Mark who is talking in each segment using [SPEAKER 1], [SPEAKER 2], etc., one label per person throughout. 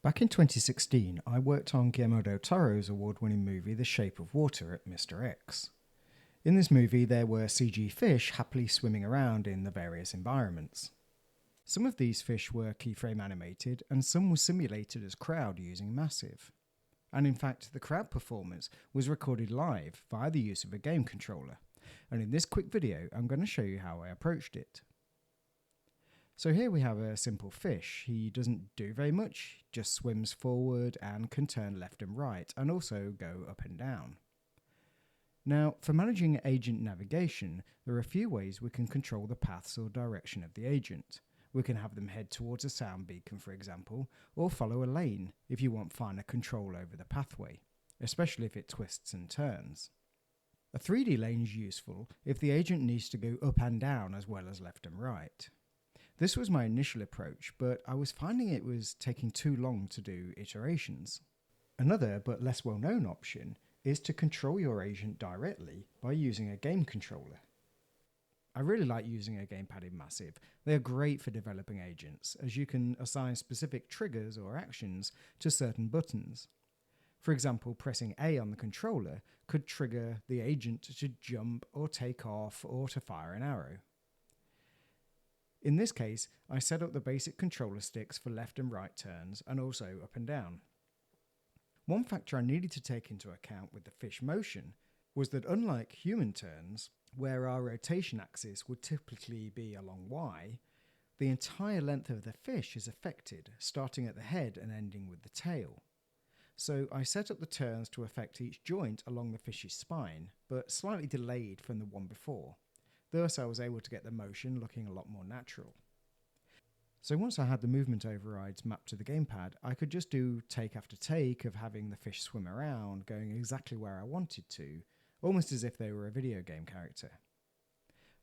[SPEAKER 1] Back in 2016, I worked on Guillermo del Toro's award-winning movie The Shape of Water at Mr. X. In this movie, there were CG fish happily swimming around in the various environments. Some of these fish were keyframe animated, and some were simulated as crowd using Massive. And in fact, the crowd performance was recorded live via the use of a game controller. And in this quick video, I'm going to show you how I approached it. So here we have a simple fish. He doesn't do very much, just swims forward and can turn left and right, and also go up and down. Now, for managing agent navigation, there are a few ways we can control the paths or direction of the agent. We can have them head towards a sound beacon, for example, or follow a lane if you want finer control over the pathway, especially if it twists and turns. A 3D lane is useful if the agent needs to go up and down as well as left and right. This was my initial approach, but I was finding it was taking too long to do iterations. Another, but less well-known option, is to control your agent directly by using a game controller. I really like using a gamepad in Massive. They are great for developing agents, as you can assign specific triggers or actions to certain buttons. For example, pressing A on the controller could trigger the agent to jump or take off or to fire an arrow. In this case, I set up the basic controller sticks for left and right turns and also up and down. One factor I needed to take into account with the fish motion was that unlike human turns, where our rotation axis would typically be along Y, the entire length of the fish is affected, starting at the head and ending with the tail. So I set up the turns to affect each joint along the fish's spine, but slightly delayed from the one before. Thus, I was able to get the motion looking a lot more natural. So once I had the movement overrides mapped to the gamepad, I could just do take after take of having the fish swim around, going exactly where I wanted to, almost as if they were a video game character.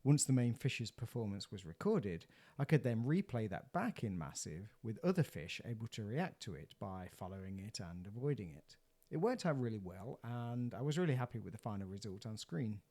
[SPEAKER 1] Once the main fish's performance was recorded, I could then replay that back in Massive with other fish able to react to it by following it and avoiding it. It worked out really well, and I was really happy with the final result on screen.